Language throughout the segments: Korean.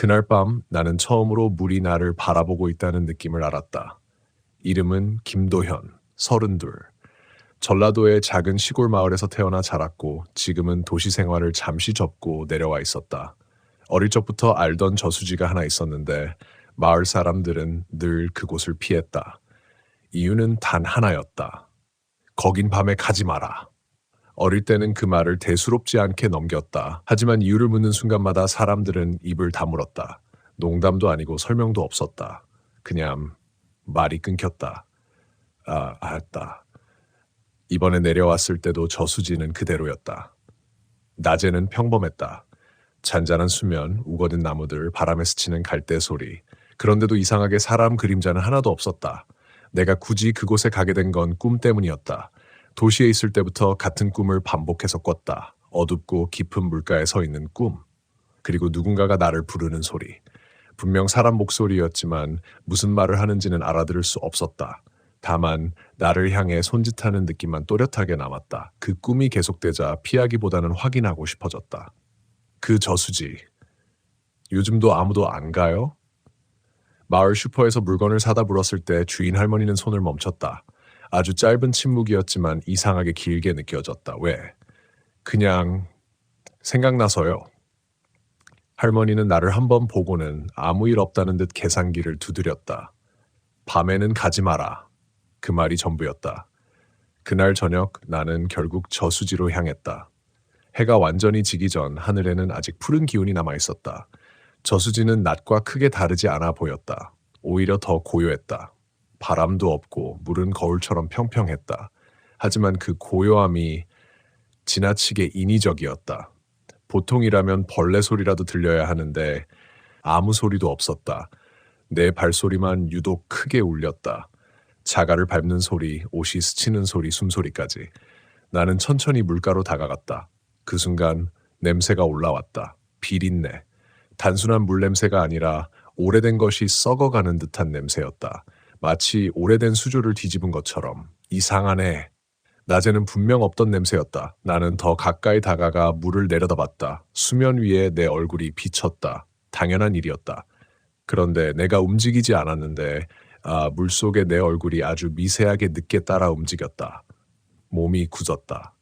그날 밤 나는 처음으로 물이 나를 바라보고 있다는 느낌을 알았다. 이름은 김도현, 32. 전라도의 작은 시골 마을에서 태어나 자랐고 지금은 도시 생활을 잠시 접고 내려와 있었다. 어릴 적부터 알던 저수지가 하나 있었는데 마을 사람들은 늘 그곳을 피했다. 이유는 단 하나였다. 거긴 밤에 가지 마라. 어릴 때는 그 말을 대수롭지 않게 넘겼다. 하지만 이유를 묻는 순간마다 사람들은 입을 다물었다. 농담도 아니고 설명도 없었다. 그냥 말이 끊겼다. 알았다. 이번에 내려왔을 때도 저수지는 그대로였다. 낮에는 평범했다. 잔잔한 수면, 우거진 나무들, 바람에 스치는 갈대 소리. 그런데도 이상하게 사람 그림자는 하나도 없었다. 내가 굳이 그곳에 가게 된 건 꿈 때문이었다. 도시에 있을 때부터 같은 꿈을 반복해서 꿨다. 어둡고 깊은 물가에 서 있는 꿈. 그리고 누군가가 나를 부르는 소리. 분명 사람 목소리였지만 무슨 말을 하는지는 알아들을 수 없었다. 다만 나를 향해 손짓하는 느낌만 또렷하게 남았다. 그 꿈이 계속되자 피하기보다는 확인하고 싶어졌다. 그 저수지. 요즘도 아무도 안 가요? 마을 슈퍼에서 물건을 사다 물었을 때 주인 할머니는 손을 멈췄다. 아주 짧은 침묵이었지만 이상하게 길게 느껴졌다. 왜? 그냥 생각나서요. 할머니는 나를 한번 보고는 아무 일 없다는 듯 계산기를 두드렸다. 밤에는 가지 마라. 그 말이 전부였다. 그날 저녁 나는 결국 저수지로 향했다. 해가 완전히 지기 전 하늘에는 아직 푸른 기운이 남아 있었다. 저수지는 낮과 크게 다르지 않아 보였다. 오히려 더 고요했다. 바람도 없고 물은 거울처럼 평평했다. 하지만 그 고요함이 지나치게 인위적이었다. 보통이라면 벌레 소리라도 들려야 하는데 아무 소리도 없었다. 내 발소리만 유독 크게 울렸다. 자갈을 밟는 소리, 옷이 스치는 소리, 숨소리까지. 나는 천천히 물가로 다가갔다. 그 순간 냄새가 올라왔다. 비린내. 단순한 물 냄새가 아니라 오래된 것이 썩어가는 듯한 냄새였다. 마치 오래된 수조를 뒤집은 것처럼. 이상하네. 낮에는 분명 없던 냄새였다. 나는 더 가까이 다가가 물을 내려다봤다. 수면 위에 내 얼굴이 비쳤다. 당연한 일이었다. 그런데 내가 움직이지 않았는데 물속에 내 얼굴이 아주 미세하게 늦게 따라 움직였다. 몸이 굳었다.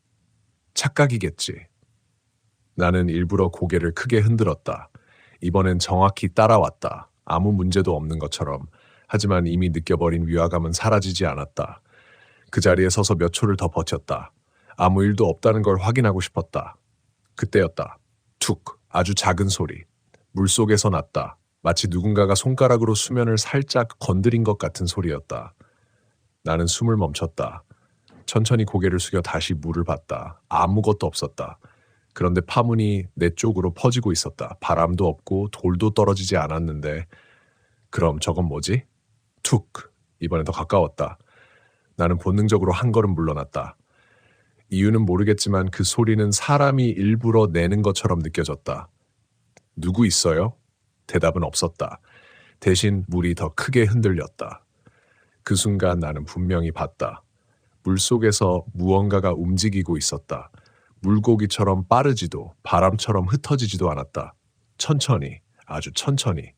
착각이겠지. 나는 일부러 고개를 크게 흔들었다. 이번엔 정확히 따라왔다. 아무 문제도 없는 것처럼. 하지만 이미 느껴버린 위화감은 사라지지 않았다. 그 자리에 서서 몇 초를 더 버텼다. 아무 일도 없다는 걸 확인하고 싶었다. 그때였다. 툭, 아주 작은 소리. 물속에서 났다. 마치 누군가가 손가락으로 수면을 살짝 건드린 것 같은 소리였다. 나는 숨을 멈췄다. 천천히 고개를 숙여 다시 물을 봤다. 아무것도 없었다. 그런데 파문이 내 쪽으로 퍼지고 있었다. 바람도 없고 돌도 떨어지지 않았는데 그럼 저건 뭐지? 툭! 이번엔 더 가까웠다. 나는 본능적으로 한 걸음 물러났다. 이유는 모르겠지만 그 소리는 사람이 일부러 내는 것처럼 느껴졌다. 누구 있어요? 대답은 없었다. 대신 물이 더 크게 흔들렸다. 그 순간 나는 분명히 봤다. 물속에서 무언가가 움직이고 있었다. 물고기처럼 빠르지도 바람처럼 흩어지지도 않았다. 천천히, 아주 천천히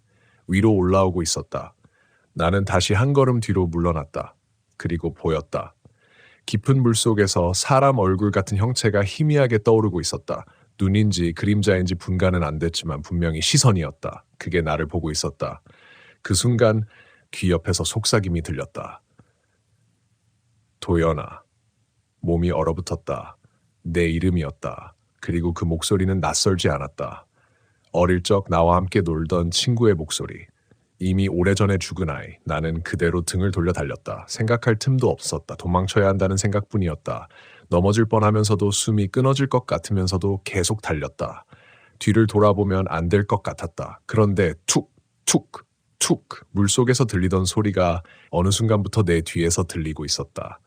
위로 올라오고 있었다. 나는 다시 한 걸음 뒤로 물러났다. 그리고 보였다. 깊은 물속에서 사람 얼굴 같은 형체가 희미하게 떠오르고 있었다. 눈인지 그림자인지 분간은 안 됐지만 분명히 시선이었다. 그게 나를 보고 있었다. 그 순간 귀 옆에서 속삭임이 들렸다. 도연아. 몸이 얼어붙었다. 내 이름이었다. 그리고 그 목소리는 낯설지 않았다. 어릴 적 나와 함께 놀던 친구의 목소리. 이미 오래전에 죽은 아이. 나는 그대로 등을 돌려 달렸다. 생각할 틈도 없었다. 도망쳐야 한다는 생각뿐이었다. 넘어질 뻔하면서도 숨이 끊어질 것 같으면서도 계속 달렸다. 뒤를 돌아보면 안 될 것 같았다. 그런데 툭, 툭, 툭 물속에서 들리던 소리가 어느 순간부터 내 뒤에서 들리고 있었다.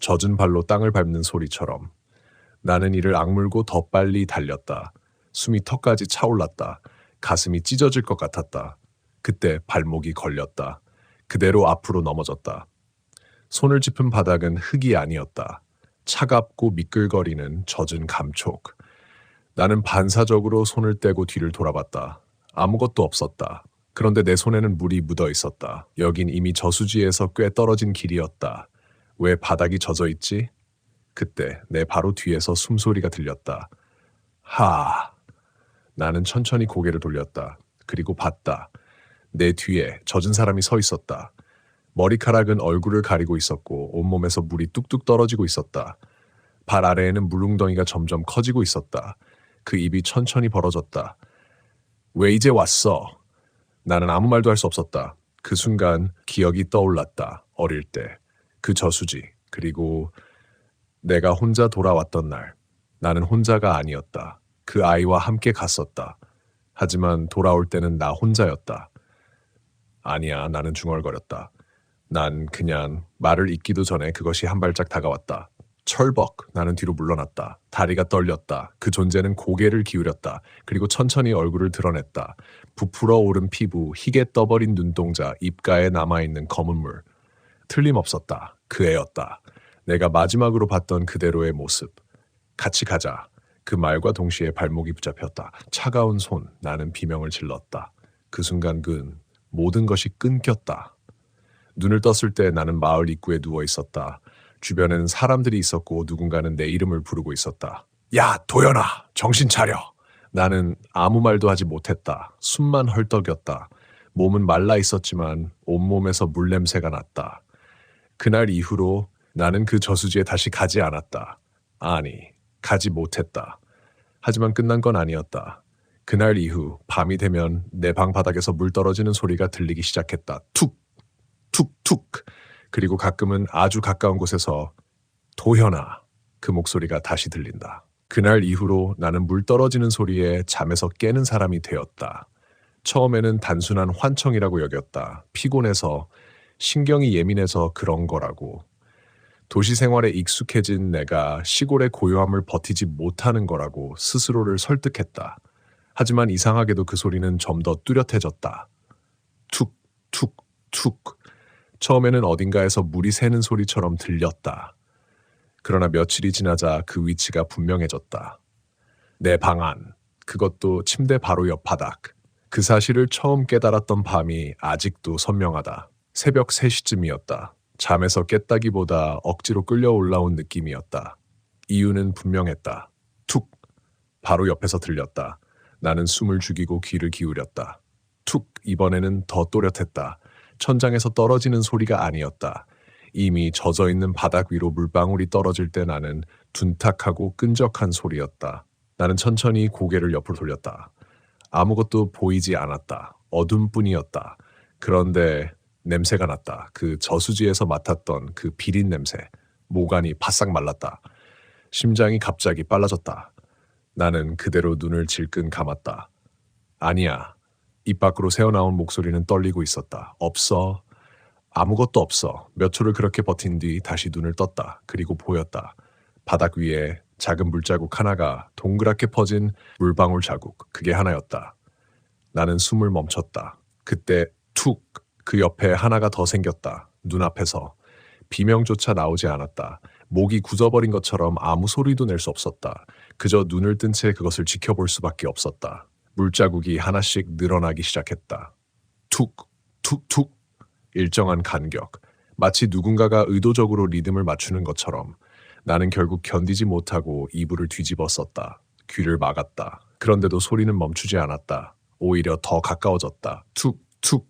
젖은 발로 땅을 밟는 소리처럼. 나는 이를 악물고 더 빨리 달렸다. 숨이 턱까지 차올랐다. 가슴이 찢어질 것 같았다. 그때 발목이 걸렸다. 그대로 앞으로 넘어졌다. 손을 짚은 바닥은 흙이 아니었다. 차갑고 미끌거리는 젖은 감촉. 나는 반사적으로 손을 떼고 뒤를 돌아봤다. 아무것도 없었다. 그런데 내 손에는 물이 묻어 있었다. 여긴 이미 저수지에서 꽤 떨어진 길이었다. 왜 바닥이 젖어 있지? 그때 내 바로 뒤에서 숨소리가 들렸다. 하. 나는 천천히 고개를 돌렸다. 그리고 봤다. 내 뒤에 젖은 사람이 서 있었다. 머리카락은 얼굴을 가리고 있었고 온몸에서 물이 뚝뚝 떨어지고 있었다. 발 아래에는 물웅덩이가 점점 커지고 있었다. 그 입이 천천히 벌어졌다. 왜 이제 왔어? 나는 아무 말도 할 수 없었다. 그 순간 기억이 떠올랐다. 어릴 때. 그 저수지. 그리고 내가 혼자 돌아왔던 날. 나는 혼자가 아니었다. 그 아이와 함께 갔었다. 하지만 돌아올 때는 나 혼자였다. 아니야, 나는 중얼거렸다. 난 그냥 말을 잇기도 전에 그것이 한 발짝 다가왔다. 철벅, 나는 뒤로 물러났다. 다리가 떨렸다. 그 존재는 고개를 기울였다. 그리고 천천히 얼굴을 드러냈다. 부풀어 오른 피부, 희게 떠버린 눈동자, 입가에 남아있는 검은 물. 틀림없었다. 그 애였다. 내가 마지막으로 봤던 그대로의 모습. 같이 가자. 그 말과 동시에 발목이 붙잡혔다. 차가운 손, 나는 비명을 질렀다. 그 순간 모든 것이 끊겼다. 눈을 떴을 때 나는 마을 입구에 누워 있었다. 주변에는 사람들이 있었고 누군가는 내 이름을 부르고 있었다. 야, 도연아, 정신 차려. 나는 아무 말도 하지 못했다. 숨만 헐떡였다. 몸은 말라 있었지만 온몸에서 물 냄새가 났다. 그날 이후로 나는 그 저수지에 다시 가지 않았다. 아니, 가지 못했다. 하지만 끝난 건 아니었다. 그날 이후 밤이 되면 내 방 바닥에서 물 떨어지는 소리가 들리기 시작했다. 툭! 툭툭. 그리고 가끔은 아주 가까운 곳에서 도현아, 그 목소리가 다시 들린다. 그날 이후로 나는 물 떨어지는 소리에 잠에서 깨는 사람이 되었다. 처음에는 단순한 환청이라고 여겼다. 피곤해서, 신경이 예민해서 그런 거라고. 도시 생활에 익숙해진 내가 시골의 고요함을 버티지 못하는 거라고 스스로를 설득했다. 하지만 이상하게도 그 소리는 좀 더 뚜렷해졌다. 툭, 툭, 툭. 처음에는 어딘가에서 물이 새는 소리처럼 들렸다. 그러나 며칠이 지나자 그 위치가 분명해졌다. 내 방 안, 그것도 침대 바로 옆 바닥. 그 사실을 처음 깨달았던 밤이 아직도 선명하다. 새벽 3시쯤이었다. 잠에서 깼다기보다 억지로 끌려 올라온 느낌이었다. 이유는 분명했다. 툭! 바로 옆에서 들렸다. 나는 숨을 죽이고 귀를 기울였다. 툭! 이번에는 더 또렷했다. 천장에서 떨어지는 소리가 아니었다. 이미 젖어있는 바닥 위로 물방울이 떨어질 때 나는 둔탁하고 끈적한 소리였다. 나는 천천히 고개를 옆으로 돌렸다. 아무것도 보이지 않았다. 어둠뿐이었다. 그런데 냄새가 났다. 그 저수지에서 맡았던 그 비린 냄새. 모간이 바싹 말랐다. 심장이 갑자기 빨라졌다. 나는 그대로 눈을 질끈 감았다. 아니야. 입 밖으로 새어나온 목소리는 떨리고 있었다. 없어. 아무것도 없어. 몇 초를 그렇게 버틴 뒤 다시 눈을 떴다. 그리고 보였다. 바닥 위에 작은 물자국 하나가 동그랗게 퍼진 물방울 자국. 그게 하나였다. 나는 숨을 멈췄다. 그때 툭! 그 옆에 하나가 더 생겼다. 눈앞에서. 비명조차 나오지 않았다. 목이 굳어버린 것처럼 아무 소리도 낼 수 없었다. 그저 눈을 뜬 채 그것을 지켜볼 수밖에 없었다. 물자국이 하나씩 늘어나기 시작했다. 툭! 툭! 툭! 일정한 간격. 마치 누군가가 의도적으로 리듬을 맞추는 것처럼 나는 결국 견디지 못하고 이불을 뒤집어 썼다. 귀를 막았다. 그런데도 소리는 멈추지 않았다. 오히려 더 가까워졌다. 툭! 툭!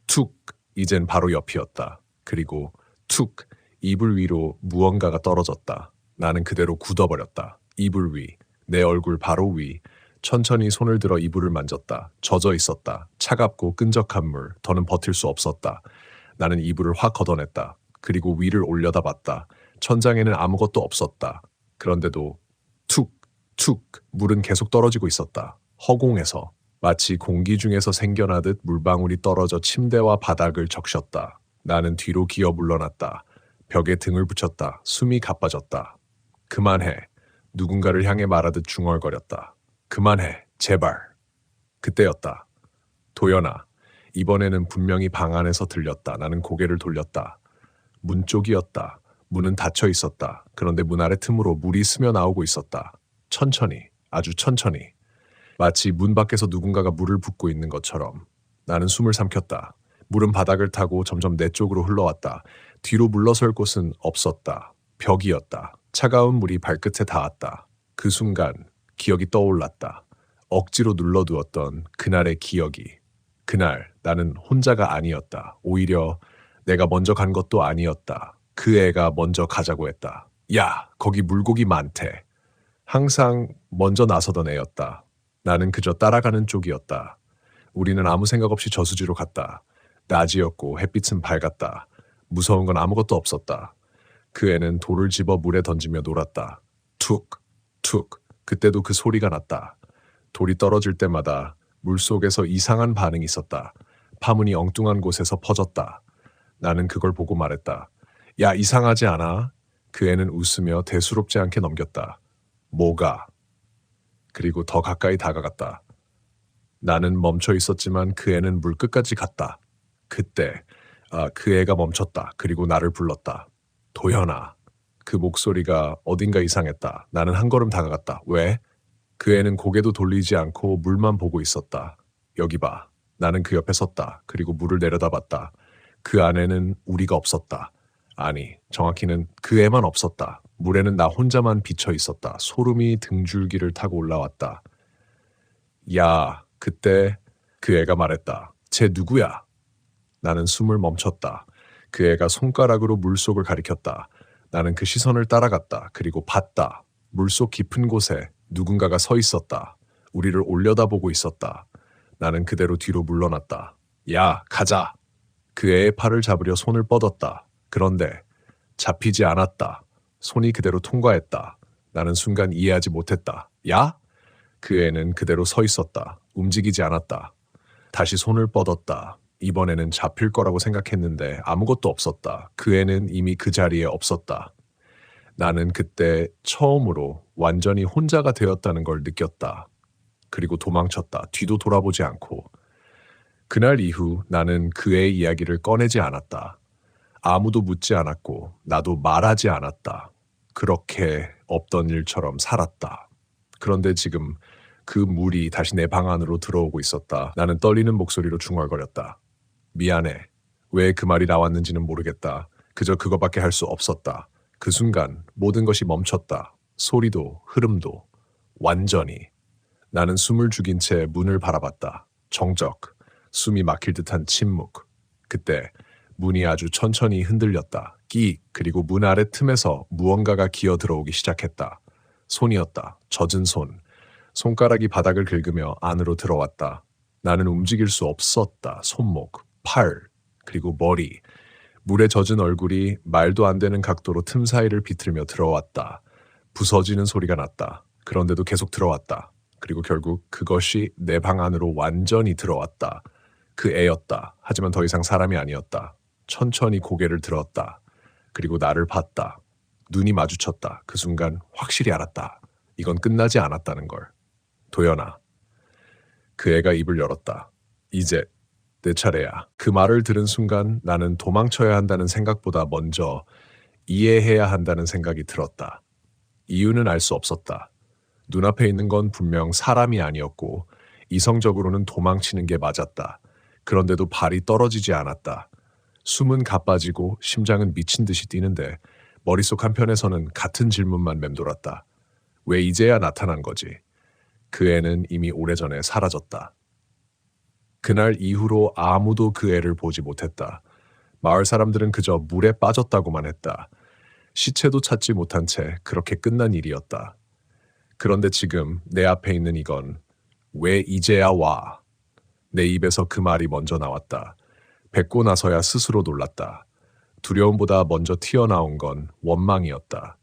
툭! 이젠 바로 옆이었다. 그리고 툭! 이불 위로 무언가가 떨어졌다. 나는 그대로 굳어버렸다. 이불 위, 내 얼굴 바로 위. 천천히 손을 들어 이불을 만졌다. 젖어 있었다. 차갑고 끈적한 물. 더는 버틸 수 없었다. 나는 이불을 확 걷어냈다. 그리고 위를 올려다봤다. 천장에는 아무것도 없었다. 그런데도 툭! 툭! 물은 계속 떨어지고 있었다. 허공에서. 마치 공기 중에서 생겨나듯 물방울이 떨어져 침대와 바닥을 적셨다. 나는 뒤로 기어 물러났다. 벽에 등을 붙였다. 숨이 가빠졌다. 그만해. 누군가를 향해 말하듯 중얼거렸다. 그만해. 제발. 그때였다. 도연아. 이번에는 분명히 방 안에서 들렸다. 나는 고개를 돌렸다. 문 쪽이었다. 문은 닫혀 있었다. 그런데 문 아래 틈으로 물이 스며 나오고 있었다. 천천히. 아주 천천히. 마치 문 밖에서 누군가가 물을 붓고 있는 것처럼. 나는 숨을 삼켰다. 물은 바닥을 타고 점점 내 쪽으로 흘러왔다. 뒤로 물러설 곳은 없었다. 벽이었다. 차가운 물이 발끝에 닿았다. 그 순간 기억이 떠올랐다. 억지로 눌러두었던 그날의 기억이. 그날 나는 혼자가 아니었다. 오히려 내가 먼저 간 것도 아니었다. 그 애가 먼저 가자고 했다. 야, 거기 물고기 많대. 항상 먼저 나서던 애였다. 나는 그저 따라가는 쪽이었다. 우리는 아무 생각 없이 저수지로 갔다. 낮이었고 햇빛은 밝았다. 무서운 건 아무것도 없었다. 그 애는 돌을 집어 물에 던지며 놀았다. 툭, 툭. 그때도 그 소리가 났다. 돌이 떨어질 때마다 물속에서 이상한 반응이 있었다. 파문이 엉뚱한 곳에서 퍼졌다. 나는 그걸 보고 말했다. 야, 이상하지 않아? 그 애는 웃으며 대수롭지 않게 넘겼다. 뭐가? 그리고 더 가까이 다가갔다. 나는 멈춰 있었지만 그 애는 물 끝까지 갔다. 그때 그 애가 멈췄다. 그리고 나를 불렀다. 도현아. 그 목소리가 어딘가 이상했다. 나는 한 걸음 다가갔다. 왜? 그 애는 고개도 돌리지 않고 물만 보고 있었다. 여기 봐. 나는 그 옆에 섰다. 그리고 물을 내려다봤다. 그 안에는 우리가 없었다. 아니, 정확히는 그 애만 없었다. 물에는 나 혼자만 비쳐 있었다. 소름이 등줄기를 타고 올라왔다. 야, 그때 그 애가 말했다. 쟤 누구야? 나는 숨을 멈췄다. 그 애가 손가락으로 물속을 가리켰다. 나는 그 시선을 따라갔다. 그리고 봤다. 물속 깊은 곳에 누군가가 서 있었다. 우리를 올려다보고 있었다. 나는 그대로 뒤로 물러났다. 야, 가자. 그 애의 팔을 잡으려 손을 뻗었다. 그런데 잡히지 않았다. 손이 그대로 통과했다. 나는 순간 이해하지 못했다. 야? 그 애는 그대로 서 있었다. 움직이지 않았다. 다시 손을 뻗었다. 이번에는 잡힐 거라고 생각했는데 아무것도 없었다. 그 애는 이미 그 자리에 없었다. 나는 그때 처음으로 완전히 혼자가 되었다는 걸 느꼈다. 그리고 도망쳤다. 뒤도 돌아보지 않고. 그날 이후 나는 그의 이야기를 꺼내지 않았다. 아무도 묻지 않았고 나도 말하지 않았다. 그렇게 없던 일처럼 살았다. 그런데 지금 그 물이 다시 내 방 안으로 들어오고 있었다. 나는 떨리는 목소리로 중얼거렸다. 미안해. 왜 그 말이 나왔는지는 모르겠다. 그저 그거밖에 할 수 없었다. 그 순간 모든 것이 멈췄다. 소리도 흐름도 완전히. 나는 숨을 죽인 채 문을 바라봤다. 정적. 숨이 막힐 듯한 침묵. 그때 문이 아주 천천히 흔들렸다. 끼익. 그리고 문 아래 틈에서 무언가가 기어 들어오기 시작했다. 손이었다. 젖은 손. 손가락이 바닥을 긁으며 안으로 들어왔다. 나는 움직일 수 없었다. 손목, 팔, 그리고 머리. 물에 젖은 얼굴이 말도 안 되는 각도로 틈 사이를 비틀며 들어왔다. 부서지는 소리가 났다. 그런데도 계속 들어왔다. 그리고 결국 그것이 내 방 안으로 완전히 들어왔다. 그 애였다. 하지만 더 이상 사람이 아니었다. 천천히 고개를 들었다. 그리고 나를 봤다. 눈이 마주쳤다. 그 순간 확실히 알았다. 이건 끝나지 않았다는 걸. 도연아. 그 애가 입을 열었다. 이제 내 차례야. 그 말을 들은 순간 나는 도망쳐야 한다는 생각보다 먼저 이해해야 한다는 생각이 들었다. 이유는 알 수 없었다. 눈앞에 있는 건 분명 사람이 아니었고 이성적으로는 도망치는 게 맞았다. 그런데도 발이 떨어지지 않았다. 숨은 가빠지고 심장은 미친 듯이 뛰는데 머릿속 한편에서는 같은 질문만 맴돌았다. 왜 이제야 나타난 거지? 그 애는 이미 오래전에 사라졌다. 그날 이후로 아무도 그 애를 보지 못했다. 마을 사람들은 그저 물에 빠졌다고만 했다. 시체도 찾지 못한 채 그렇게 끝난 일이었다. 그런데 지금 내 앞에 있는 이건 왜 이제야 와? 내 입에서 그 말이 먼저 나왔다. 뱉고 나서야 스스로 놀랐다. 두려움보다 먼저 튀어나온 건 원망이었다.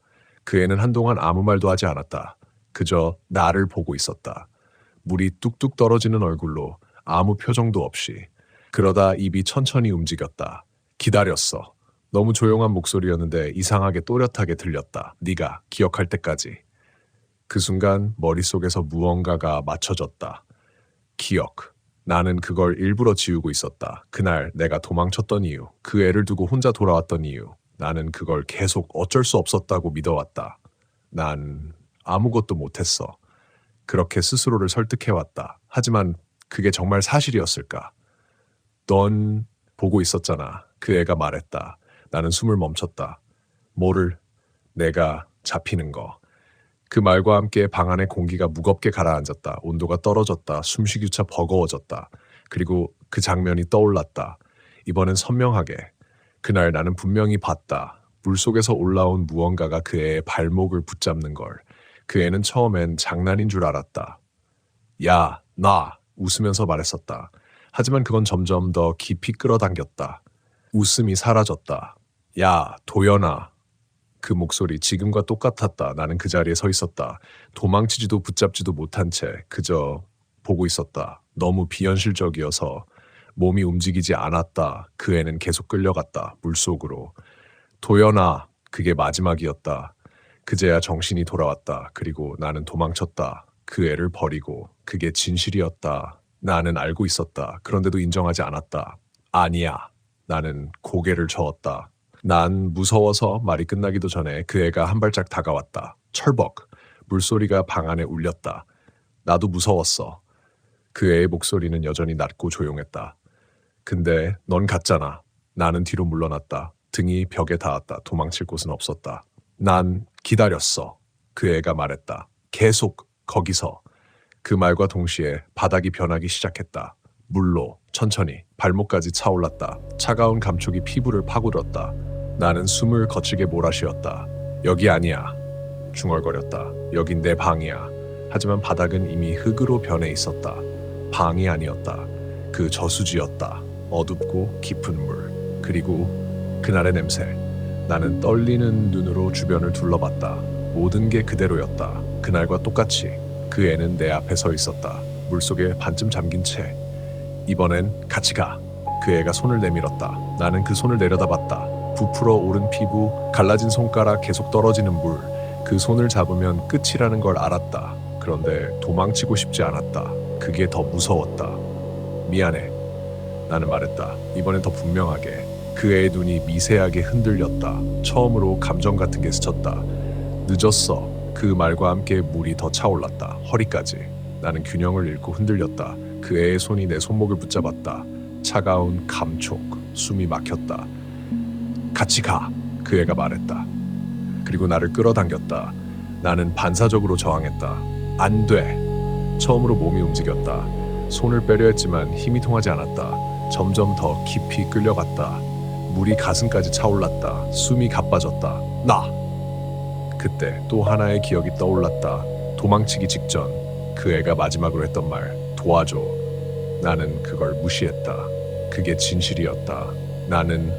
그 애는 한동안 아무 말도 하지 않았다. 그저 나를 보고 있었다. 물이 뚝뚝 떨어지는 얼굴로 아무 표정도 없이. 그러다 입이 천천히 움직였다. 기다렸어. 너무 조용한 목소리였는데 이상하게 또렷하게 들렸다. 네가 기억할 때까지. 그 순간 머릿속에서 무언가가 맞춰졌다. 기억. 나는 그걸 일부러 지우고 있었다. 그날 내가 도망쳤던 이유, 그 애를 두고 혼자 돌아왔던 이유. 나는 그걸 계속 어쩔 수 없었다고 믿어왔다. 난 아무것도 못했어. 그렇게 스스로를 설득해왔다. 하지만 그게 정말 사실이었을까? 넌 보고 있었잖아. 그 애가 말했다. 나는 숨을 멈췄다. 뭐를? 내가 잡히는 거. 그 말과 함께 방 안의 공기가 무겁게 가라앉았다. 온도가 떨어졌다. 숨쉬기조차 버거워졌다. 그리고 그 장면이 떠올랐다. 이번엔 선명하게. 그날 나는 분명히 봤다. 물속에서 올라온 무언가가 그 애의 발목을 붙잡는 걸. 그 애는 처음엔 장난인 줄 알았다. 야, 나! 웃으면서 말했었다. 하지만 그건 점점 더 깊이 끌어당겼다. 웃음이 사라졌다. 야, 도연아. 그 목소리 지금과 똑같았다. 나는 그 자리에 서 있었다. 도망치지도 붙잡지도 못한 채 그저 보고 있었다. 너무 비현실적이어서 몸이 움직이지 않았다. 그 애는 계속 끌려갔다. 물속으로. 도연아, 그게 마지막이었다. 그제야 정신이 돌아왔다. 그리고 나는 도망쳤다. 그 애를 버리고. 그게 진실이었다. 나는 알고 있었다. 그런데도 인정하지 않았다. 아니야. 나는 고개를 저었다. 난 무서워서 말이 끝나기도 전에 그 애가 한 발짝 다가왔다. 철벅. 물소리가 방 안에 울렸다. 나도 무서웠어. 그 애의 목소리는 여전히 낮고 조용했다. 근데 넌 갔잖아. 나는 뒤로 물러났다. 등이 벽에 닿았다. 도망칠 곳은 없었다. 난 기다렸어. 그 애가 말했다. 계속 거기서. 그 말과 동시에 바닥이 변하기 시작했다. 물로 천천히 발목까지 차올랐다. 차가운 감촉이 피부를 파고들었다. 나는 숨을 거칠게 몰아쉬었다. 여기 아니야. 중얼거렸다. 여긴 내 방이야. 하지만 바닥은 이미 흙으로 변해 있었다. 방이 아니었다. 그 저수지였다. 어둡고 깊은 물. 그리고 그날의 냄새. 나는 떨리는 눈으로 주변을 둘러봤다. 모든 게 그대로였다. 그날과 똑같이. 그 애는 내 앞에 서 있었다. 물속에 반쯤 잠긴 채. 이번엔 같이 가. 그 애가 손을 내밀었다. 나는 그 손을 내려다봤다. 부풀어 오른 피부, 갈라진 손가락, 계속 떨어지는 물. 그 손을 잡으면 끝이라는 걸 알았다. 그런데 도망치고 싶지 않았다. 그게 더 무서웠다. 미안해. 나는 말했다. 이번엔 더 분명하게. 그 애의 눈이 미세하게 흔들렸다. 처음으로 감정 같은 게 스쳤다. 늦었어. 그 말과 함께 물이 더 차올랐다. 허리까지. 나는 균형을 잃고 흔들렸다. 그 애의 손이 내 손목을 붙잡았다. 차가운 감촉. 숨이 막혔다. 같이 가. 그 애가 말했다. 그리고 나를 끌어당겼다. 나는 반사적으로 저항했다. 안 돼. 처음으로 몸이 움직였다. 손을 빼려 했지만 힘이 통하지 않았다. 점점 더 깊이 끌려갔다. 물이 가슴까지 차올랐다. 숨이 가빠졌다. 나! 그때 또 하나의 기억이 떠올랐다. 도망치기 직전 그 애가 마지막으로 했던 말. 도와줘. 나는 그걸 무시했다. 그게 진실이었다. 나는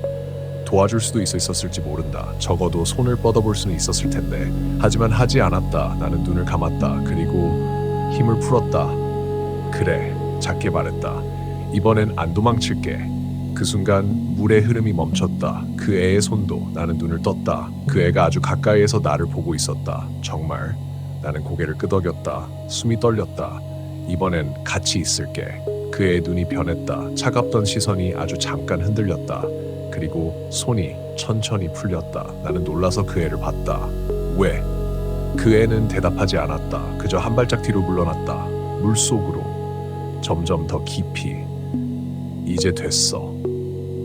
도와줄 수도 있었을지 모른다. 적어도 손을 뻗어볼 수는 있었을 텐데. 하지만 하지 않았다. 나는 눈을 감았다. 그리고 힘을 풀었다. 그래, 작게 말했다. 이번엔 안 도망칠게. 그 순간 물의 흐름이 멈췄다. 그 애의 손도. 나는 눈을 떴다. 그 애가 아주 가까이에서 나를 보고 있었다. 정말. 나는 고개를 끄덕였다. 숨이 떨렸다. 이번엔 같이 있을게. 그 애의 눈이 변했다. 차갑던 시선이 아주 잠깐 흔들렸다. 그리고 손이 천천히 풀렸다. 나는 놀라서 그 애를 봤다. 왜? 그 애는 대답하지 않았다. 그저 한 발짝 뒤로 물러났다. 물속으로. 점점 더 깊이. 이제 됐어.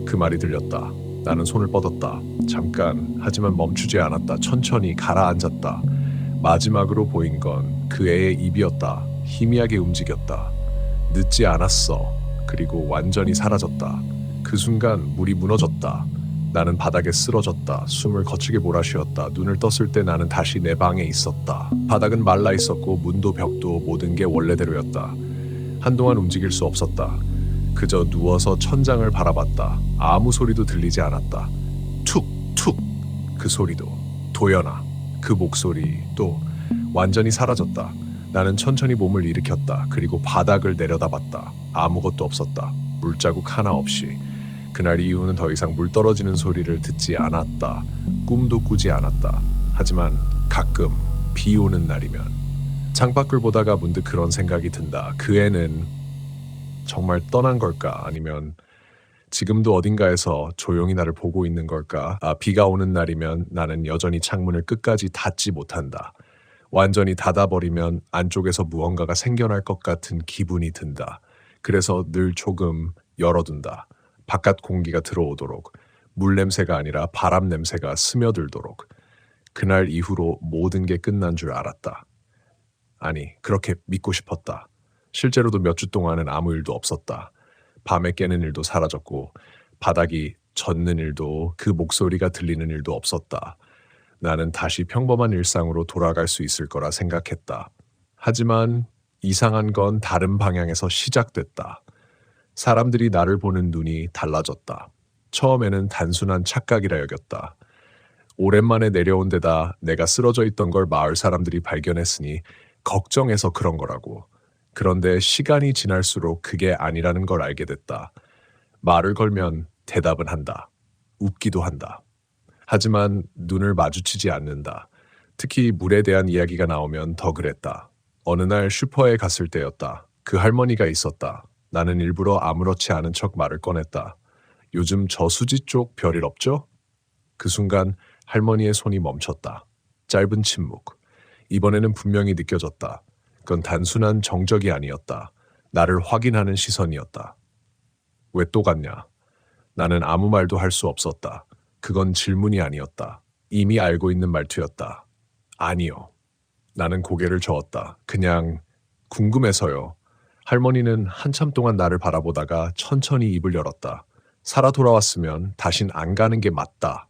그 말이 들렸다. 나는 손을 뻗었다. 잠깐. 하지만 멈추지 않았다. 천천히 가라앉았다. 마지막으로 보인 건 그 애의 입이었다. 희미하게 움직였다. 늦지 않았어. 그리고 완전히 사라졌다. 그 순간 물이 무너졌다. 나는 바닥에 쓰러졌다. 숨을 거칠게 몰아쉬었다. 눈을 떴을 때 나는 다시 내 방에 있었다. 바닥은 말라 있었고 문도 벽도 모든 게 원래대로였다. 한동안 움직일 수 없었다. 그저 누워서 천장을 바라봤다. 아무 소리도 들리지 않았다. 툭! 툭! 그 소리도. 도연아. 그 목소리도 완전히 사라졌다. 나는 천천히 몸을 일으켰다. 그리고 바닥을 내려다봤다. 아무것도 없었다. 물자국 하나 없이. 그날 이후는 더 이상 물 떨어지는 소리를 듣지 않았다. 꿈도 꾸지 않았다. 하지만 가끔 비 오는 날이면 창밖을 보다가 문득 그런 생각이 든다. 그 애는 정말 떠난 걸까? 아니면 지금도 어딘가에서 조용히 나를 보고 있는 걸까? 비가 오는 날이면 나는 여전히 창문을 끝까지 닫지 못한다. 완전히 닫아버리면 안쪽에서 무언가가 생겨날 것 같은 기분이 든다. 그래서 늘 조금 열어둔다. 바깥 공기가 들어오도록, 물 냄새가 아니라 바람 냄새가 스며들도록. 그날 이후로 모든 게 끝난 줄 알았다. 아니, 그렇게 믿고 싶었다. 실제로도 몇 주 동안은 아무 일도 없었다. 밤에 깨는 일도 사라졌고 바닥이 젖는 일도, 그 목소리가 들리는 일도 없었다. 나는 다시 평범한 일상으로 돌아갈 수 있을 거라 생각했다. 하지만 이상한 건 다른 방향에서 시작됐다. 사람들이 나를 보는 눈이 달라졌다. 처음에는 단순한 착각이라 여겼다. 오랜만에 내려온 데다 내가 쓰러져 있던 걸 마을 사람들이 발견했으니 걱정해서 그런 거라고. 그런데 시간이 지날수록 그게 아니라는 걸 알게 됐다. 말을 걸면 대답은 한다. 웃기도 한다. 하지만 눈을 마주치지 않는다. 특히 물에 대한 이야기가 나오면 더 그랬다. 어느 날 슈퍼에 갔을 때였다. 그 할머니가 있었다. 나는 일부러 아무렇지 않은 척 말을 꺼냈다. 요즘 저수지 쪽 별일 없죠? 그 순간 할머니의 손이 멈췄다. 짧은 침묵. 이번에는 분명히 느껴졌다. 그건 단순한 정적이 아니었다. 나를 확인하는 시선이었다. 왜 또 갔냐? 나는 아무 말도 할 수 없었다. 그건 질문이 아니었다. 이미 알고 있는 말투였다. 아니요. 나는 고개를 저었다. 그냥 궁금해서요. 할머니는 한참 동안 나를 바라보다가 천천히 입을 열었다. 살아 돌아왔으면 다신 안 가는 게 맞다.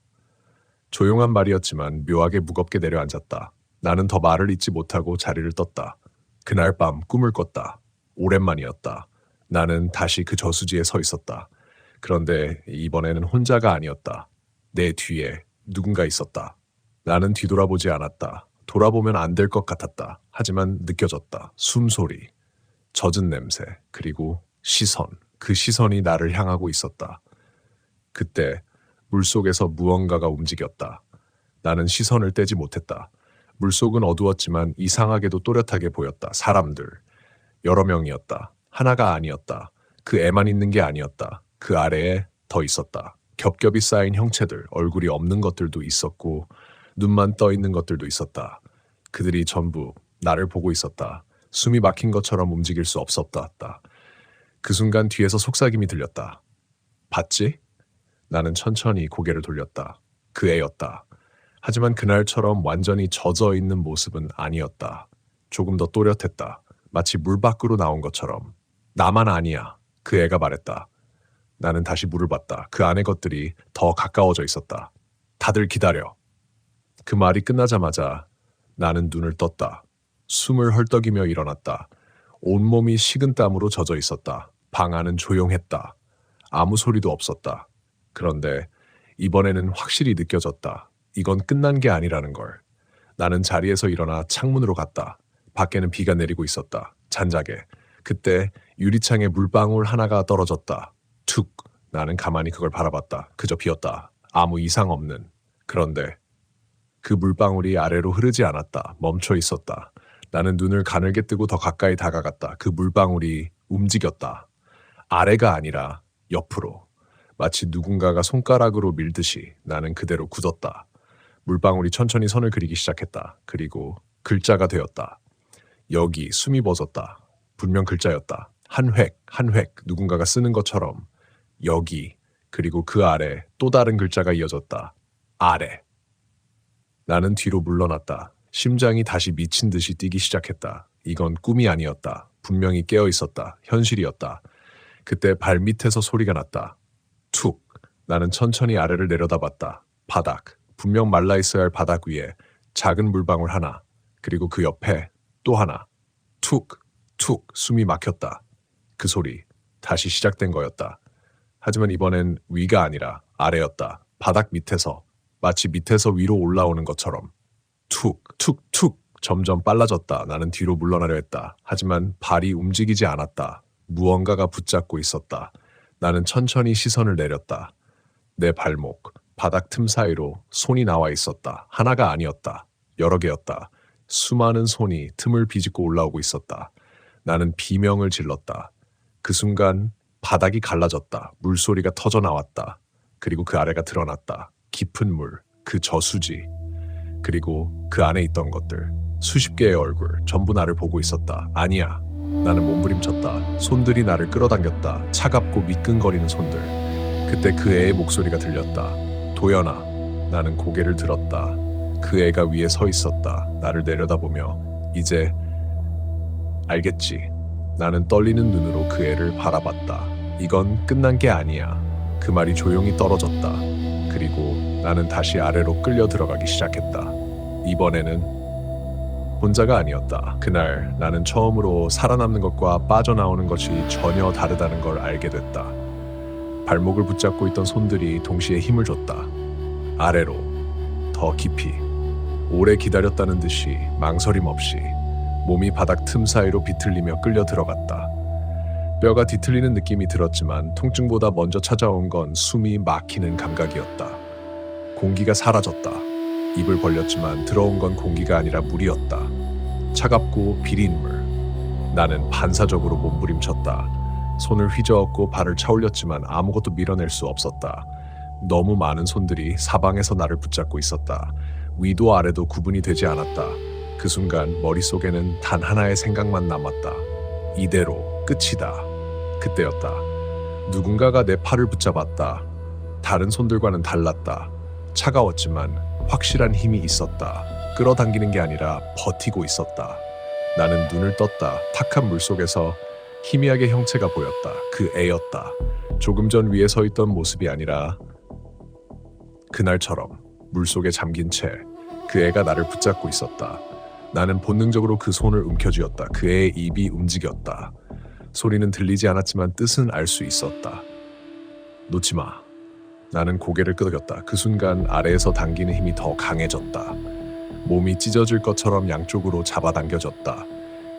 조용한 말이었지만 묘하게 무겁게 내려앉았다. 나는 더 말을 잇지 못하고 자리를 떴다. 그날 밤 꿈을 꿨다. 오랜만이었다. 나는 다시 그 저수지에 서 있었다. 그런데 이번에는 혼자가 아니었다. 내 뒤에 누군가 있었다. 나는 뒤돌아보지 않았다. 돌아보면 안 될 것 같았다. 하지만 느껴졌다. 숨소리, 젖은 냄새, 그리고 시선. 그 시선이 나를 향하고 있었다. 그때 물속에서 무언가가 움직였다. 나는 시선을 떼지 못했다. 물속은 어두웠지만 이상하게도 또렷하게 보였다. 사람들. 여러 명이었다. 하나가 아니었다. 그 애만 있는 게 아니었다. 그 아래에 더 있었다. 겹겹이 쌓인 형체들, 얼굴이 없는 것들도 있었고 눈만 떠 있는 것들도 있었다. 그들이 전부 나를 보고 있었다. 숨이 막힌 것처럼 움직일 수 없었다. 그 순간 뒤에서 속삭임이 들렸다. 봤지? 나는 천천히 고개를 돌렸다. 그 애였다. 하지만 그날처럼 완전히 젖어 있는 모습은 아니었다. 조금 더 또렷했다. 마치 물 밖으로 나온 것처럼. 나만 아니야. 그 애가 말했다. 나는 다시 물을 봤다. 그 안의 것들이 더 가까워져 있었다. 다들 기다려. 그 말이 끝나자마자 나는 눈을 떴다. 숨을 헐떡이며 일어났다. 온몸이 식은땀으로 젖어 있었다. 방 안은 조용했다. 아무 소리도 없었다. 그런데 이번에는 확실히 느껴졌다. 이건 끝난 게 아니라는 걸. 나는 자리에서 일어나 창문으로 갔다. 밖에는 비가 내리고 있었다. 잔잔하게. 그때 유리창에 물방울 하나가 떨어졌다. 툭. 나는 가만히 그걸 바라봤다. 그저 비었다. 아무 이상 없는. 그런데 그 물방울이 아래로 흐르지 않았다. 멈춰 있었다. 나는 눈을 가늘게 뜨고 더 가까이 다가갔다. 그 물방울이 움직였다. 아래가 아니라 옆으로. 마치 누군가가 손가락으로 밀듯이 나는 그대로 굳었다. 물방울이 천천히 선을 그리기 시작했다. 그리고 글자가 되었다. 여기 숨이 멎었다. 분명 글자였다. 한 획, 한 획 누군가가 쓰는 것처럼. 여기, 그리고 그 아래 또 다른 글자가 이어졌다. 아래. 나는 뒤로 물러났다. 심장이 다시 미친 듯이 뛰기 시작했다. 이건 꿈이 아니었다. 분명히 깨어 있었다. 현실이었다. 그때 발밑에서 소리가 났다. 툭. 나는 천천히 아래를 내려다봤다. 바닥. 분명 말라 있어야 할 바닥 위에 작은 물방울 하나. 그리고 그 옆에 또 하나. 툭. 툭. 숨이 막혔다. 그 소리. 다시 시작된 거였다. 하지만 이번엔 위가 아니라 아래였다. 바닥 밑에서. 마치 밑에서 위로 올라오는 것처럼. 툭. 툭. 툭. 점점 빨라졌다. 나는 뒤로 물러나려 했다. 하지만 발이 움직이지 않았다. 무언가가 붙잡고 있었다. 나는 천천히 시선을 내렸다. 내 발목, 바닥 틈 사이로 손이 나와 있었다. 하나가 아니었다. 여러 개였다. 수많은 손이 틈을 비집고 올라오고 있었다. 나는 비명을 질렀다. 그 순간 바닥이 갈라졌다. 물소리가 터져 나왔다. 그리고 그 아래가 드러났다. 깊은 물, 그 저수지, 그리고 그 안에 있던 것들. 수십 개의 얼굴, 전부 나를 보고 있었다. 아니야. 나는 몸부림쳤다. 손들이 나를 끌어당겼다. 차갑고 미끈거리는 손들. 그때 그 애의 목소리가 들렸다. 도연아. 나는 고개를 들었다. 그 애가 위에 서 있었다. 나를 내려다보며 이제 알겠지. 나는 떨리는 눈으로 그 애를 바라봤다. 이건 끝난 게 아니야. 그 말이 조용히 떨어졌다. 그리고 나는 다시 아래로 끌려 들어가기 시작했다. 이번에는 혼자가 아니었다. 그날 나는 처음으로 살아남는 것과 빠져나오는 것이 전혀 다르다는 걸 알게 됐다. 발목을 붙잡고 있던 손들이 동시에 힘을 줬다. 아래로, 더 깊이. 오래 기다렸다는 듯이 망설임 없이 몸이 바닥 틈 사이로 비틀리며 끌려 들어갔다. 뼈가 뒤틀리는 느낌이 들었지만 통증보다 먼저 찾아온 건 숨이 막히는 감각이었다. 공기가 사라졌다. 입을 벌렸지만 들어온 건 공기가 아니라 물이었다. 차갑고 비린 물. 나는 반사적으로 몸부림쳤다. 손을 휘저었고 발을 차올렸지만 아무것도 밀어낼 수 없었다. 너무 많은 손들이 사방에서 나를 붙잡고 있었다. 위도 아래도 구분이 되지 않았다. 그 순간 머릿속에는 단 하나의 생각만 남았다. 이대로 끝이다. 그때였다. 누군가가 내 팔을 붙잡았다. 다른 손들과는 달랐다. 차가웠지만 확실한 힘이 있었다. 끌어당기는 게 아니라 버티고 있었다. 나는 눈을 떴다. 탁한 물속에서 희미하게 형체가 보였다. 그 애였다. 조금 전 위에 서 있던 모습이 아니라 그날처럼 물속에 잠긴 채 그 애가 나를 붙잡고 있었다. 나는 본능적으로 그 손을 움켜쥐었다. 그 애의 입이 움직였다. 소리는 들리지 않았지만 뜻은 알 수 있었다. 놓지 마. 나는 고개를 끄덕였다. 그 순간 아래에서 당기는 힘이 더 강해졌다. 몸이 찢어질 것처럼 양쪽으로 잡아당겨졌다.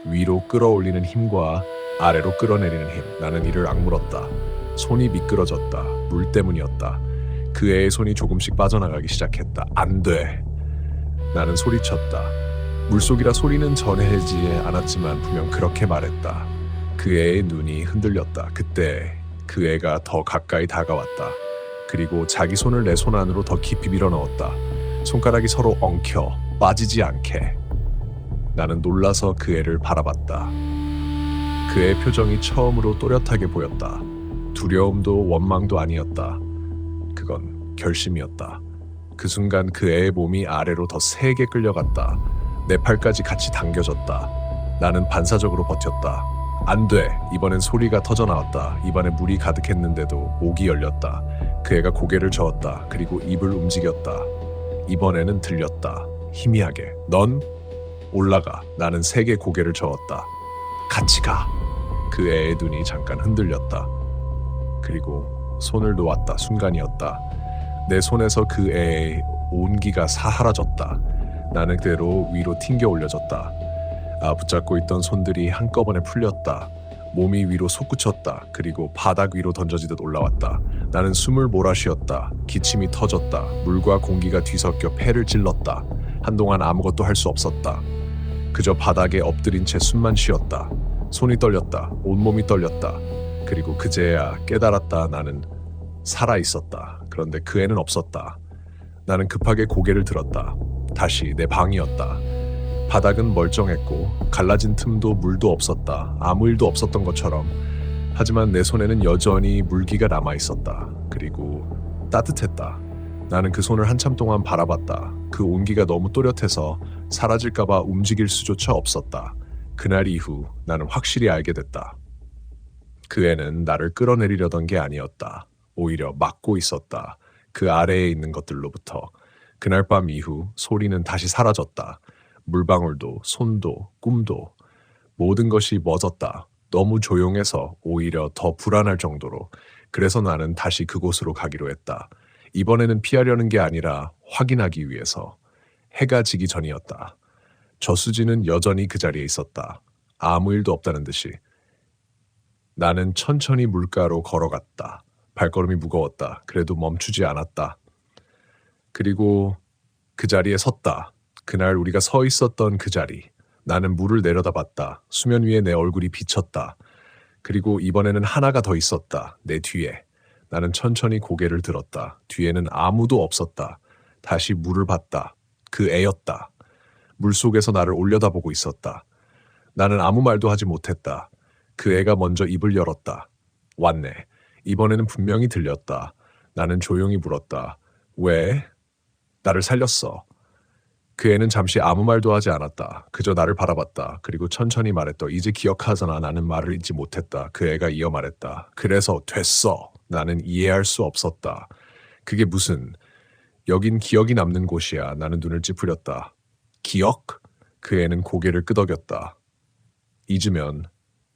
위로 끌어올리는 힘과 아래로 끌어내리는 힘. 나는 이를 악물었다. 손이 미끄러졌다. 물 때문이었다. 그 애의 손이 조금씩 빠져나가기 시작했다. 안 돼. 나는 소리쳤다. 물속이라 소리는 전해지지 않았지만 분명 그렇게 말했다. 그 애의 눈이 흔들렸다. 그때 그 애가 더 가까이 다가왔다. 그리고 자기 손을 내 손 안으로 더 깊이 밀어넣었다. 손가락이 서로 엉켜 빠지지 않게. 나는 놀라서 그 애를 바라봤다. 그 애의 표정이 처음으로 또렷하게 보였다. 두려움도 원망도 아니었다. 그건 결심이었다. 그 순간 그 애의 몸이 아래로 더 세게 끌려갔다. 내 팔까지 같이 당겨졌다. 나는 반사적으로 버텼다. 안 돼. 이번엔 소리가 터져나왔다. 입안에 물이 가득했는데도 목이 열렸다. 그 애가 고개를 저었다. 그리고 입을 움직였다. 이번에는 들렸다. 희미하게. 넌 올라가. 나는 세게 고개를 저었다. 같이 가. 그 애의 눈이 잠깐 흔들렸다. 그리고 손을 놓았다. 순간이었다. 내 손에서 그 애의 온기가 사라졌다. 나는 그대로 위로 튕겨 올려졌다. 붙잡고 있던 손들이 한꺼번에 풀렸다. 몸이 위로 솟구쳤다. 그리고 바닥 위로 던져지듯 올라왔다. 나는 숨을 몰아쉬었다. 기침이 터졌다. 물과 공기가 뒤섞여 폐를 찔렀다. 한동안 아무것도 할 수 없었다. 그저 바닥에 엎드린 채 숨만 쉬었다. 손이 떨렸다. 온몸이 떨렸다. 그리고 그제야 깨달았다. 나는 살아있었다. 그런데 그 애는 없었다. 나는 급하게 고개를 들었다. 다시 내 방이었다. 바닥은 멀쩡했고 갈라진 틈도 물도 없었다. 아무 일도 없었던 것처럼. 하지만 내 손에는 여전히 물기가 남아있었다. 그리고 따뜻했다. 나는 그 손을 한참 동안 바라봤다. 그 온기가 너무 또렷해서 사라질까봐 움직일 수조차 없었다. 그날 이후 나는 확실히 알게 됐다. 그 애는 나를 끌어내리려던 게 아니었다. 오히려 막고 있었다. 그 아래에 있는 것들로부터. 그날 밤 이후 소리는 다시 사라졌다. 물방울도, 손도, 꿈도, 모든 것이 멎었다. 너무 조용해서 오히려 더 불안할 정도로. 그래서 나는 다시 그곳으로 가기로 했다. 이번에는 피하려는 게 아니라 확인하기 위해서. 해가 지기 전이었다. 저수지는 여전히 그 자리에 있었다. 아무 일도 없다는 듯이. 나는 천천히 물가로 걸어갔다. 발걸음이 무거웠다. 그래도 멈추지 않았다. 그리고 그 자리에 섰다. 그날 우리가 서 있었던 그 자리. 나는 물을 내려다봤다. 수면 위에 내 얼굴이 비쳤다. 그리고 이번에는 하나가 더 있었다. 내 뒤에. 나는 천천히 고개를 들었다. 뒤에는 아무도 없었다. 다시 물을 봤다. 그 애였다. 물속에서 나를 올려다보고 있었다. 나는 아무 말도 하지 못했다. 그 애가 먼저 입을 열었다. 왔네. 이번에는 분명히 들렸다. 나는 조용히 물었다. 왜? 나를 살렸어. 그 애는 잠시 아무 말도 하지 않았다. 그저 나를 바라봤다. 그리고 천천히 말했다. 이제 기억하잖아. 나는 말을 잊지 못했다. 그 애가 이어 말했다. 그래서 됐어. 나는 이해할 수 없었다. 그게 무슨... 여긴 기억이 남는 곳이야. 나는 눈을 찌푸렸다. 기억? 그 애는 고개를 끄덕였다. 잊으면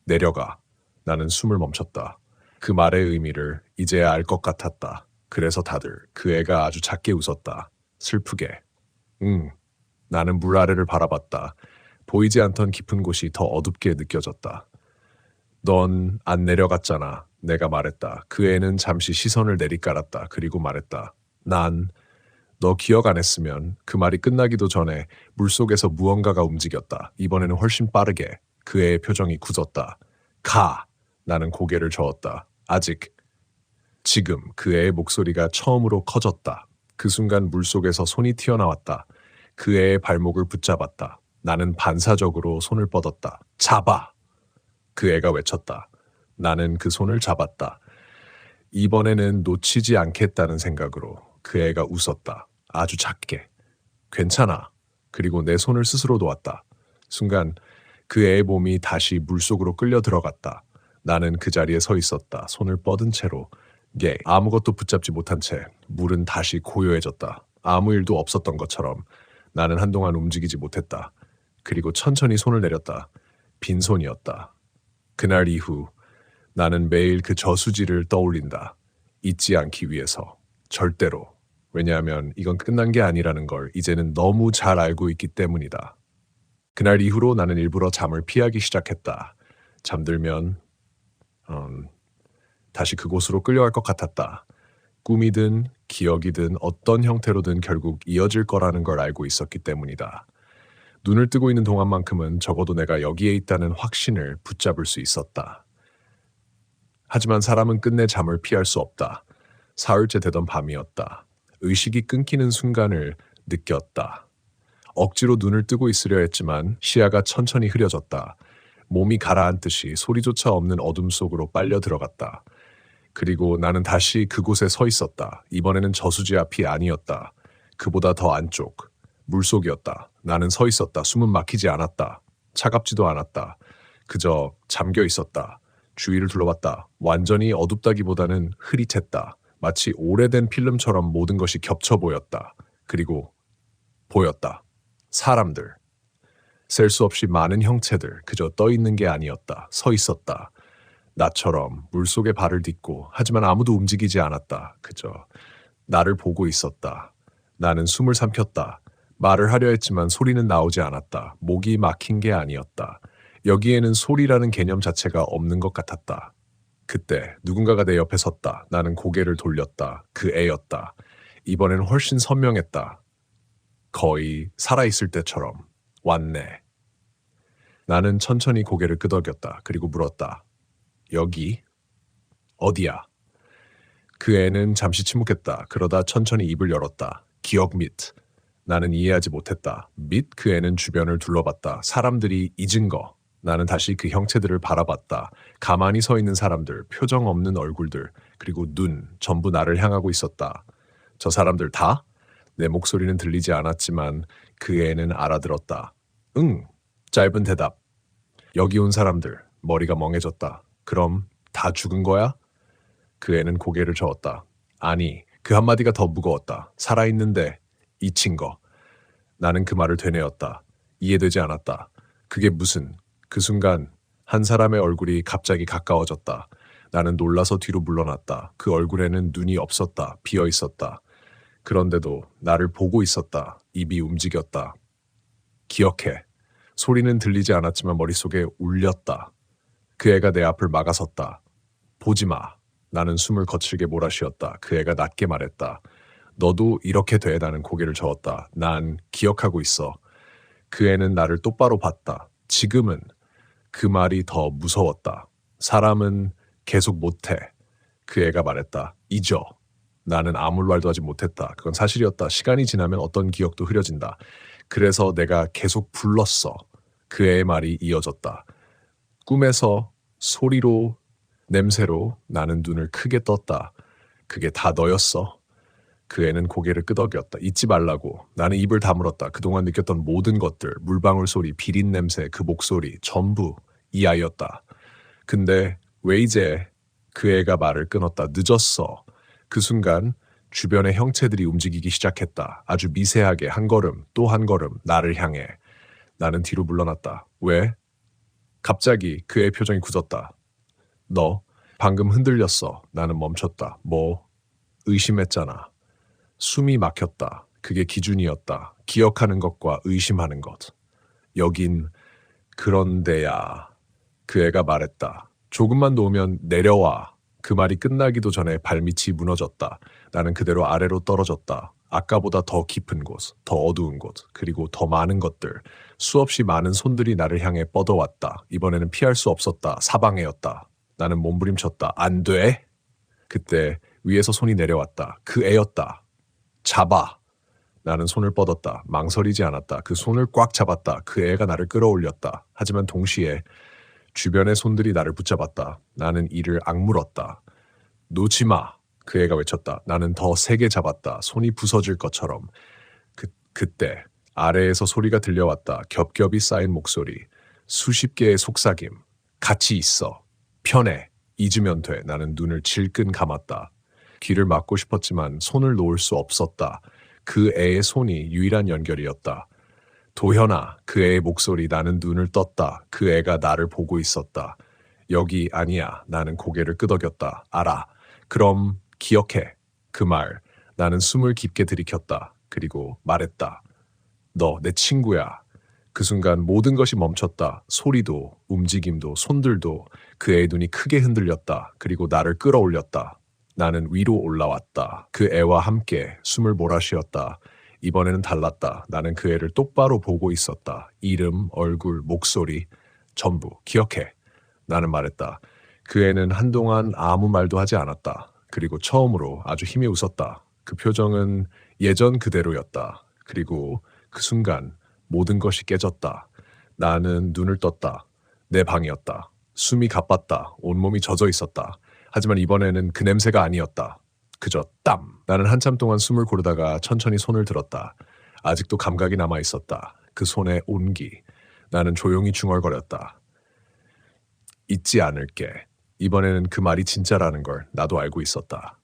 내려가. 나는 숨을 멈췄다. 그 말의 의미를 이제야 알 것 같았다. 그래서 다들 그 애가 아주 작게 웃었다. 슬프게. 응. 나는 물 아래를 바라봤다. 보이지 않던 깊은 곳이 더 어둡게 느껴졌다. 넌 안 내려갔잖아. 내가 말했다. 그 애는 잠시 시선을 내리깔았다. 그리고 말했다. 난 너 기억 안 했으면 그 말이 끝나기도 전에 물속에서 무언가가 움직였다. 이번에는 훨씬 빠르게. 그 애의 표정이 굳었다. 가! 나는 고개를 저었다. 아직. 지금 그 애의 목소리가 처음으로 커졌다. 그 순간 물속에서 손이 튀어나왔다. 그 애의 발목을 붙잡았다. 나는 반사적으로 손을 뻗었다. 잡아! 그 애가 외쳤다. 나는 그 손을 잡았다. 이번에는 놓치지 않겠다는 생각으로. 그 애가 웃었다. 아주 작게. 괜찮아. 그리고 내 손을 스스로 놓았다. 순간 그 애의 몸이 다시 물속으로 끌려 들어갔다. 나는 그 자리에 서 있었다. 손을 뻗은 채로. 아무것도 붙잡지 못한 채 물은 다시 고요해졌다. 아무 일도 없었던 것처럼. 나는 한동안 움직이지 못했다. 그리고 천천히 손을 내렸다. 빈손이었다. 그날 이후 나는 매일 그 저수지를 떠올린다. 잊지 않기 위해서. 절대로. 왜냐하면 이건 끝난 게 아니라는 걸 이제는 너무 잘 알고 있기 때문이다. 그날 이후로 나는 일부러 잠을 피하기 시작했다. 잠들면 다시 그곳으로 끌려갈 것 같았다. 꿈이든 기억이든 어떤 형태로든 결국 이어질 거라는 걸 알고 있었기 때문이다. 눈을 뜨고 있는 동안만큼은 적어도 내가 여기에 있다는 확신을 붙잡을 수 있었다. 하지만 사람은 끝내 잠을 피할 수 없다. 사흘째 되던 밤이었다. 의식이 끊기는 순간을 느꼈다. 억지로 눈을 뜨고 있으려 했지만 시야가 천천히 흐려졌다. 몸이 가라앉듯이 소리조차 없는 어둠 속으로 빨려 들어갔다. 그리고 나는 다시 그곳에 서 있었다. 이번에는 저수지 앞이 아니었다. 그보다 더 안쪽, 물속이었다. 나는 서 있었다. 숨은 막히지 않았다. 차갑지도 않았다. 그저 잠겨 있었다. 주위를 둘러봤다. 완전히 어둡다기보다는 흐릿했다. 마치 오래된 필름처럼 모든 것이 겹쳐 보였다. 그리고 보였다. 사람들. 셀 수 없이 많은 형체들. 그저 떠 있는 게 아니었다. 서 있었다. 나처럼 물속에 발을 딛고 하지만 아무도 움직이지 않았다. 그저 나를 보고 있었다. 나는 숨을 삼켰다. 말을 하려 했지만 소리는 나오지 않았다. 목이 막힌 게 아니었다. 여기에는 소리라는 개념 자체가 없는 것 같았다. 그때 누군가가 내 옆에 섰다. 나는 고개를 돌렸다. 그 애였다. 이번엔 훨씬 선명했다. 거의 살아있을 때처럼. 왔네. 나는 천천히 고개를 끄덕였다. 그리고 물었다. 여기? 어디야? 그 애는 잠시 침묵했다. 그러다 천천히 입을 열었다. 기억 및. 나는 이해하지 못했다. 및 그 애는 주변을 둘러봤다. 사람들이 잊은 거. 나는 다시 그 형체들을 바라봤다. 가만히 서 있는 사람들, 표정 없는 얼굴들, 그리고 눈, 전부 나를 향하고 있었다. 저 사람들 다? 내 목소리는 들리지 않았지만 그 애는 알아들었다. 응. 짧은 대답. 여기 온 사람들, 머리가 멍해졌다. 그럼 다 죽은 거야? 그 애는 고개를 저었다. 아니, 그 한마디가 더 무거웠다. 살아있는데 잊힌 거. 나는 그 말을 되뇌었다. 이해되지 않았다. 그게 무슨... 그 순간 한 사람의 얼굴이 갑자기 가까워졌다. 나는 놀라서 뒤로 물러났다. 그 얼굴에는 눈이 없었다. 비어 있었다. 그런데도 나를 보고 있었다. 입이 움직였다. 기억해. 소리는 들리지 않았지만 머릿속에 울렸다. 그 애가 내 앞을 막아섰다. 보지 마. 나는 숨을 거칠게 몰아쉬었다. 그 애가 낮게 말했다. 너도 이렇게 돼. 나는 고개를 저었다. 난 기억하고 있어. 그 애는 나를 똑바로 봤다. 지금은 그 말이 더 무서웠다. 사람은 계속 못해. 그 애가 말했다. 잊어. 나는 아무 말도 하지 못했다. 그건 사실이었다. 시간이 지나면 어떤 기억도 흐려진다. 그래서 내가 계속 불렀어. 그 애의 말이 이어졌다. 꿈에서 소리로, 냄새로 나는 눈을 크게 떴다. 그게 다 너였어. 그 애는 고개를 끄덕였다. 잊지 말라고. 나는 입을 다물었다. 그동안 느꼈던 모든 것들, 물방울 소리, 비린 냄새, 그 목소리, 전부 이 아이였다. 근데 왜 이제 그 애가 말을 끊었다. 늦었어. 그 순간 주변의 형체들이 움직이기 시작했다. 아주 미세하게 한 걸음 또 한 걸음 나를 향해. 나는 뒤로 물러났다. 왜? 갑자기 그의 표정이 굳었다. 너 방금 흔들렸어. 나는 멈췄다. 뭐? 의심했잖아. 숨이 막혔다. 그게 기준이었다. 기억하는 것과 의심하는 것. 여긴 그런 데야. 그 애가 말했다. 조금만 놓으면 내려와. 그 말이 끝나기도 전에 발밑이 무너졌다. 나는 그대로 아래로 떨어졌다. 아까보다 더 깊은 곳, 더 어두운 곳, 그리고 더 많은 것들. 수없이 많은 손들이 나를 향해 뻗어왔다. 이번에는 피할 수 없었다. 사방애였다. 나는 몸부림쳤다. 안 돼? 그때 위에서 손이 내려왔다. 그 애였다. 잡아. 나는 손을 뻗었다. 망설이지 않았다. 그 손을 꽉 잡았다. 그 애가 나를 끌어올렸다. 하지만 동시에 주변의 손들이 나를 붙잡았다. 나는 이를 악물었다. 놓지 마. 그 애가 외쳤다. 나는 더 세게 잡았다. 손이 부서질 것처럼. 그때 아래에서 소리가 들려왔다. 겹겹이 쌓인 목소리. 수십 개의 속삭임. 같이 있어. 편해. 잊으면 돼. 나는 눈을 질끈 감았다. 귀를 막고 싶었지만 손을 놓을 수 없었다. 그 애의 손이 유일한 연결이었다. 도현아, 그 애의 목소리. 나는 눈을 떴다. 그 애가 나를 보고 있었다. 여기 아니야. 나는 고개를 끄덕였다. 알아. 그럼 기억해. 그 말. 나는 숨을 깊게 들이켰다. 그리고 말했다. 너 내 친구야. 그 순간 모든 것이 멈췄다. 소리도, 움직임도, 손들도. 그 애의 눈이 크게 흔들렸다. 그리고 나를 끌어올렸다. 나는 위로 올라왔다. 그 애와 함께 숨을 몰아쉬었다. 이번에는 달랐다. 나는 그 애를 똑바로 보고 있었다. 이름, 얼굴, 목소리, 전부 기억해. 나는 말했다. 그 애는 한동안 아무 말도 하지 않았다. 그리고 처음으로 아주 힘이 웃었다. 그 표정은 예전 그대로였다. 그리고 그 순간 모든 것이 깨졌다. 나는 눈을 떴다. 내 방이었다. 숨이 가빴다. 온몸이 젖어 있었다. 하지만 이번에는 그 냄새가 아니었다. 그저 땀. 나는 한참 동안 숨을 고르다가 천천히 손을 들었다. 아직도 감각이 남아 있었다. 그 손의 온기. 나는 조용히 중얼거렸다. 잊지 않을게. 이번에는 그 말이 진짜라는 걸 나도 알고 있었다.